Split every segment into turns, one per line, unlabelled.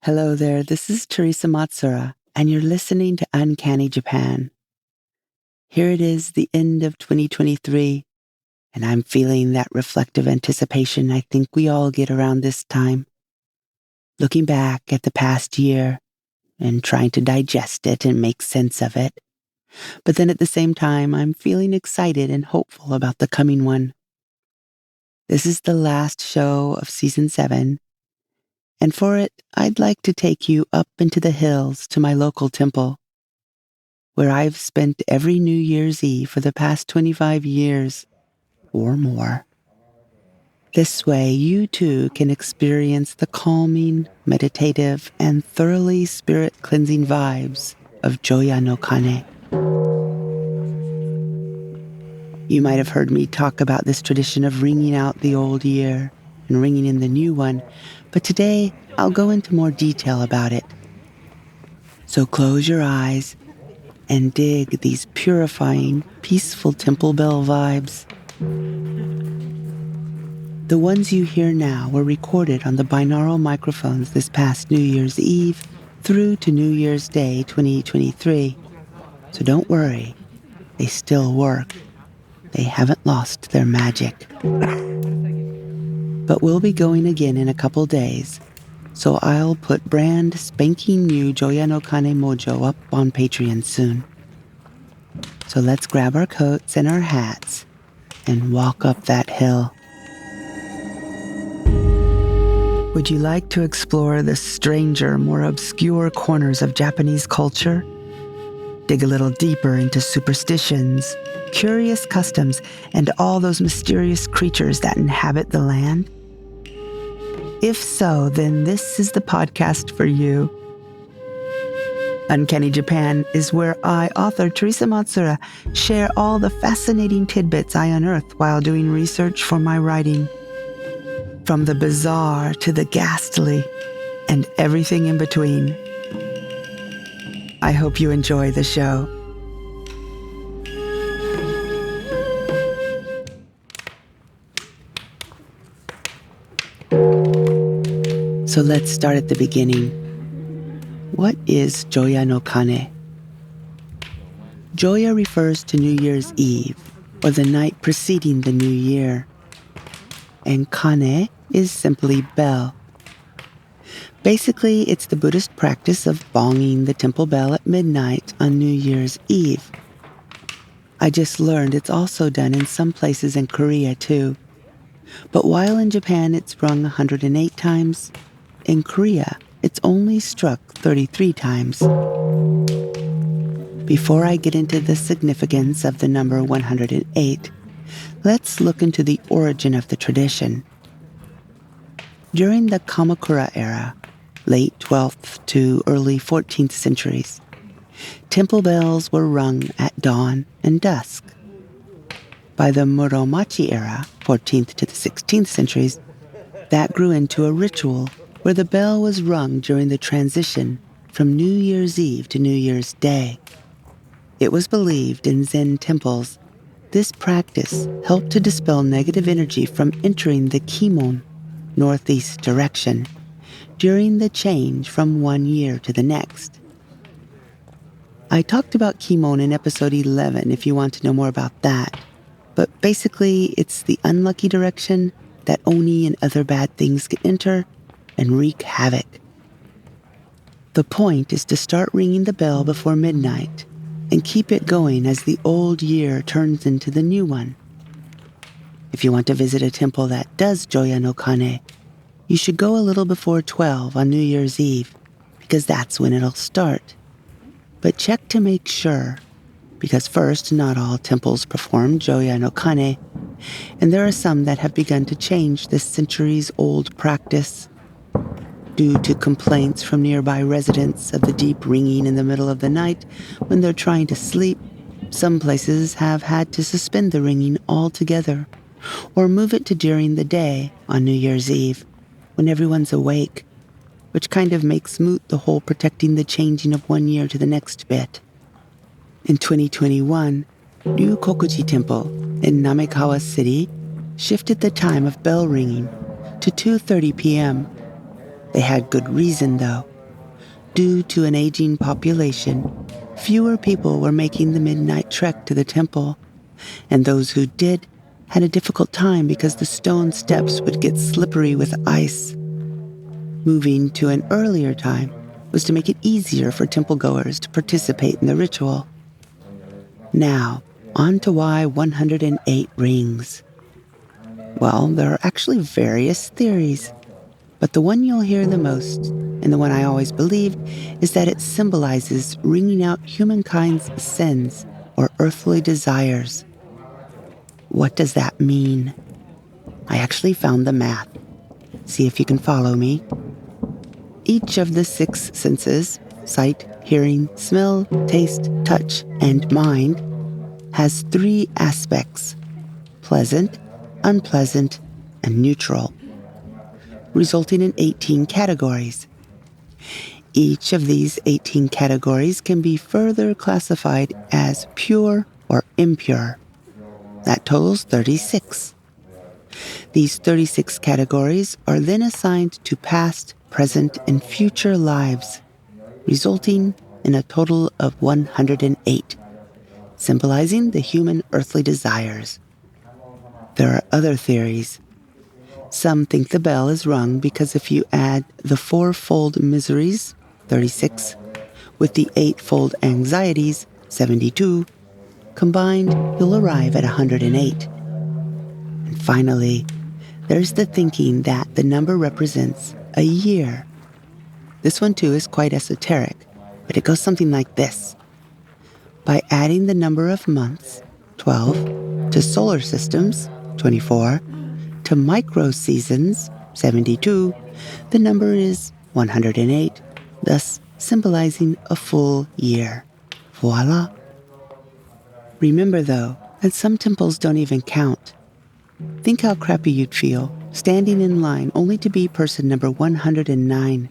Hello there, this is Thersa Matsura, and you're listening to Uncanny Japan. Here it is, the end of 2023, and I'm feeling that reflective anticipation I think we all get around this time. Looking back at the past year and trying to digest it and make sense of it. But then at the same time, I'm feeling excited and hopeful about the coming one. This is the last show of Season 7, and for it, I'd like to take you up into the hills to my local temple, where I've spent every New Year's Eve for the past 25 years or more. This way, you too can experience the calming, meditative, and thoroughly spirit-cleansing vibes of Joya no Kane. You might have heard me talk about this tradition of ringing out the old year and ringing in the new one, but today I'll go into more detail about it. So close your eyes and dig these purifying, peaceful temple bell vibes. The ones you hear now were recorded on the binaural microphones this past New Year's Eve through to New Year's Day 2023. So don't worry, they still work. They haven't lost their magic. But we'll be going again in a couple days, so I'll put brand spanking new Joya no Kane Mojo up on Patreon soon. So let's grab our coats and our hats and walk up that hill. Would you like to explore the stranger, more obscure corners of Japanese culture? Dig a little deeper into superstitions, curious customs, and all those mysterious creatures that inhabit the land? If so, then this is the podcast for you. Uncanny Japan is where I, author Thersa Matsura, share all the fascinating tidbits I unearth while doing research for my writing. From the bizarre to the ghastly, and everything in between. I hope you enjoy the show. So let's start at the beginning. What is Joya no Kane? Joya refers to New Year's Eve, or the night preceding the new year. And Kane is simply bell. Basically, it's the Buddhist practice of bonging the temple bell at midnight on New Year's Eve. I just learned it's also done in some places in Korea too. But while in Japan it's rung 108 times, in Korea it's only struck 33 times. Before I get into the significance of the number 108, let's look into the origin of the tradition. During the Kamakura era, late 12th to early 14th centuries, temple bells were rung at dawn and dusk. By the Muromachi era, 14th to the 16th centuries, that grew into a ritual where the bell was rung during the transition from New Year's Eve to New Year's Day. It was believed in Zen temples, this practice helped to dispel negative energy from entering the Kimon, northeast direction, during the change from one year to the next. I talked about Kimon in episode 11 if you want to know more about that. But basically, it's the unlucky direction that Oni and other bad things can enter and wreak havoc. The point is to start ringing the bell before midnight and keep it going as the old year turns into the new one. If you want to visit a temple that does Joya no Kane, you should go a little before 12 on New Year's Eve, because that's when it'll start. But check to make sure, because first, not all temples perform Joya no Kane, and there are some that have begun to change this centuries-old practice. Due to complaints from nearby residents of the deep ringing in the middle of the night when they're trying to sleep, some places have had to suspend the ringing altogether, or move it to during the day on New Year's Eve, when everyone's awake, which kind of makes moot the whole protecting the changing of one year to the next bit. In 2021, Ryukokuji Temple in Namekawa City shifted the time of bell ringing to 2:30 p.m. They had good reason, though. Due to an aging population, fewer people were making the midnight trek to the temple, and those who did had a difficult time because the stone steps would get slippery with ice. Moving to an earlier time was to make it easier for temple-goers to participate in the ritual. Now, on to why 108 rings. Well, there are actually various theories, but the one you'll hear the most, and the one I always believed, is that it symbolizes wringing out humankind's sins or earthly desires. What does that mean? I actually found the math. See if you can follow me. Each of the 6 senses, sight, hearing, smell, taste, touch, and mind, has 3 aspects: pleasant, unpleasant, and neutral, resulting in 18 categories. Each of these 18 categories can be further classified as pure or impure. That totals 36. These 36 categories are then assigned to past, present, and future lives, resulting in a total of 108, symbolizing the human earthly desires. There are other theories. Some think the bell is rung because if you add the 4-fold miseries, 36, with the 8-fold anxieties, 72, combined, you'll arrive at 108. And finally, there's the thinking that the number represents a year. This one too is quite esoteric, but it goes something like this. By adding the number of months, 12, to solar systems, 24, to micro-seasons, 72, the number is 108, thus symbolizing a full year. Voila! Remember, though, that some temples don't even count. Think how crappy you'd feel standing in line only to be person number 109.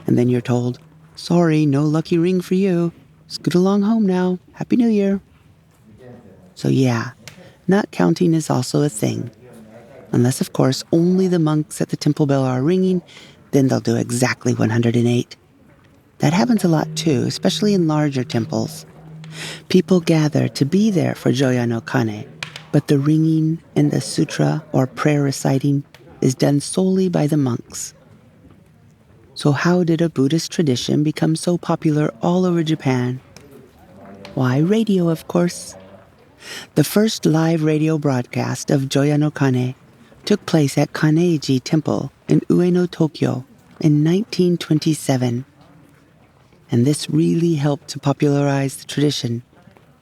And then you're told, sorry, no lucky ring for you. Scoot along home now. Happy New Year. So yeah, not counting is also a thing. Unless, of course, only the monks at the temple bell are ringing, then they'll do exactly 108. That happens a lot too, especially in larger temples. People gather to be there for Joya no Kane, but the ringing and the sutra or prayer reciting is done solely by the monks. So how did a Buddhist tradition become so popular all over Japan? Why, radio, of course. The first live radio broadcast of Joya no Kane took place at Kanneiji Temple in Ueno, Tokyo in 1927. And this really helped to popularize the tradition,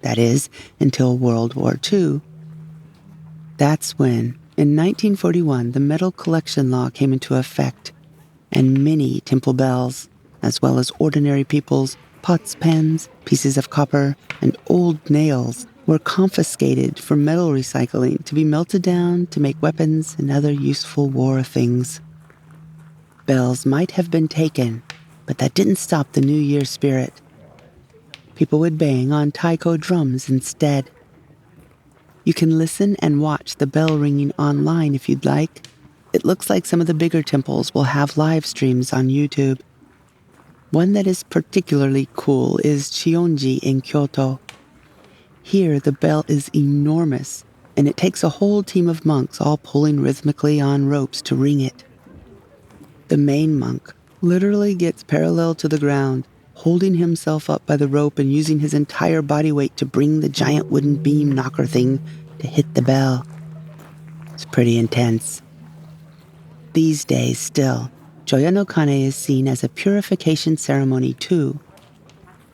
that is, until World War II. That's when, in 1941, the metal collection law came into effect, and many temple bells, as well as ordinary people's pots, pans, pieces of copper, and old nails, were confiscated for metal recycling to be melted down to make weapons and other useful war things. Bells might have been taken, but that didn't stop the New Year spirit. People would bang on taiko drums instead. You can listen and watch the bell ringing online if you'd like. It looks like some of the bigger temples will have live streams on YouTube. One that is particularly cool is Chionji in Kyoto. Here, the bell is enormous, and it takes a whole team of monks all pulling rhythmically on ropes to ring it. The main monk literally gets parallel to the ground, holding himself up by the rope and using his entire body weight to bring the giant wooden beam knocker thing to hit the bell. It's pretty intense. These days still, Joya no Kane is seen as a purification ceremony too.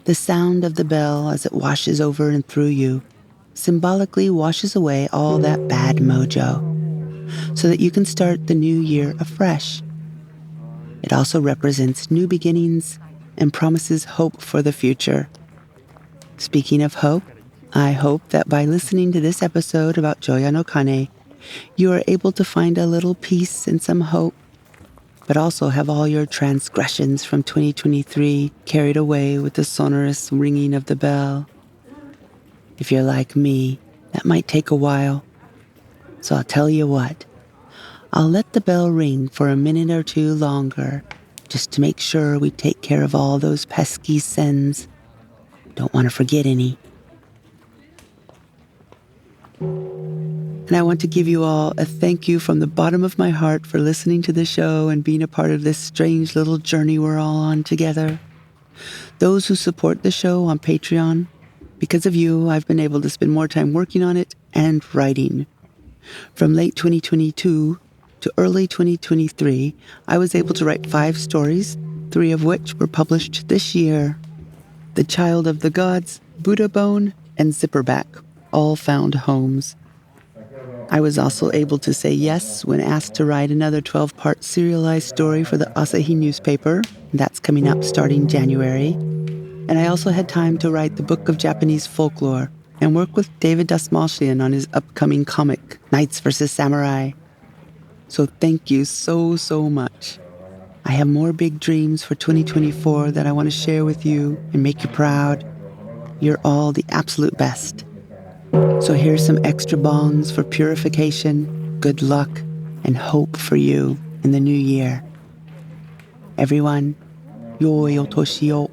The sound of the bell as it washes over and through you symbolically washes away all that bad mojo, so that you can start the new year afresh. It also represents new beginnings and promises hope for the future. Speaking of hope, I hope that by listening to this episode about Joya no Kane, you are able to find a little peace and some hope, but also have all your transgressions from 2023 carried away with the sonorous ringing of the bell. If you're like me, that might take a while. So I'll tell you what, I'll let the bell ring for a minute or two longer, just to make sure we take care of all those pesky sins. Don't want to forget any. And I want to give you all a thank you from the bottom of my heart for listening to the show and being a part of this strange little journey we're all on together. Those who support the show on Patreon, because of you, I've been able to spend more time working on it and writing. From late 2022 to early 2023, I was able to write 5 stories, 3 of which were published this year. The Child of the Gods, Buddha Bone, and Zipperback all found homes. I was also able to say yes when asked to write another 12-part serialized story for the Asahi newspaper. That's coming up starting January. And I also had time to write the Book of Japanese Folklore and work with David Dasmalchian on his upcoming comic, Knights vs. Samurai. So thank you so, so much. I have more big dreams for 2024 that I want to share with you and make you proud. You're all the absolute best. So here's some extra bongs for purification, good luck, and hope for you in the new year. Everyone, Yoi Otoshi o.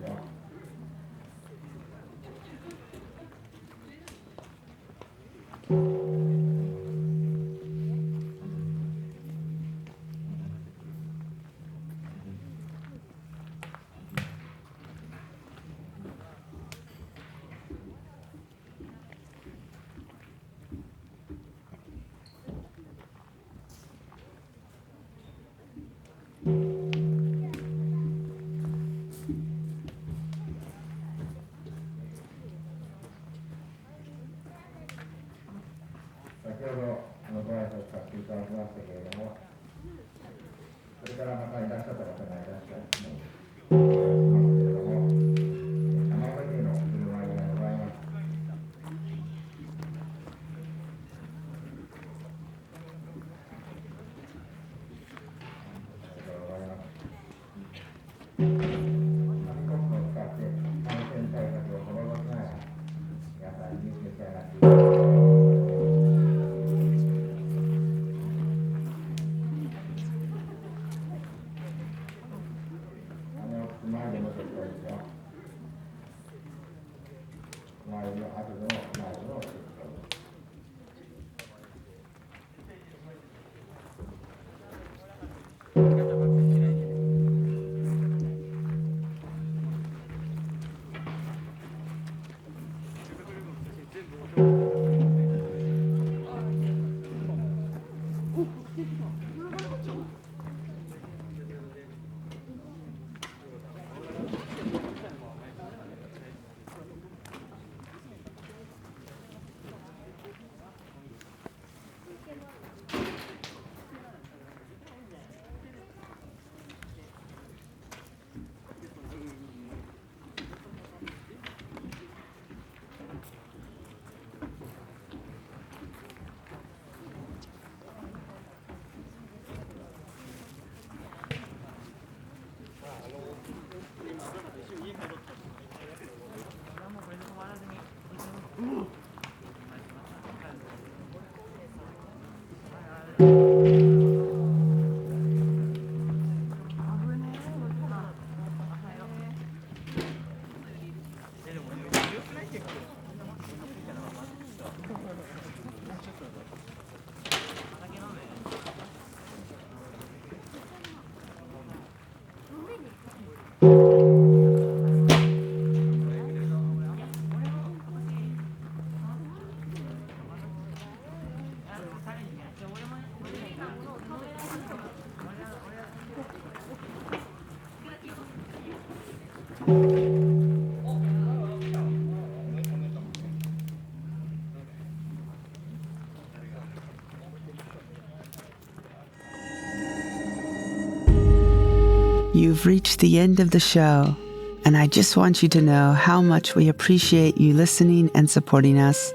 You've reached the end of the show, and I just want you to know how much we appreciate you listening and supporting us.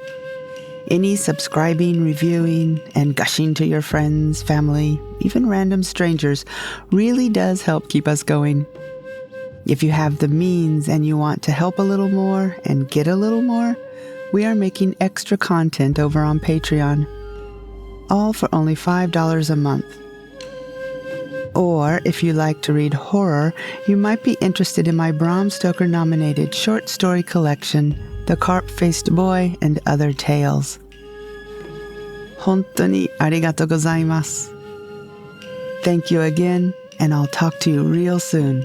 Any subscribing, reviewing, and gushing to your friends, family, even random strangers really does help keep us going. If you have the means and you want to help a little more and get a little more, we are making extra content over on Patreon, all for only $5 a month. Or, if you like to read horror, you might be interested in my Bram Stoker-nominated short story collection, The Carp-Faced Boy and Other Tales. 本当にありがとうございます. Thank you again, and I'll talk to you real soon.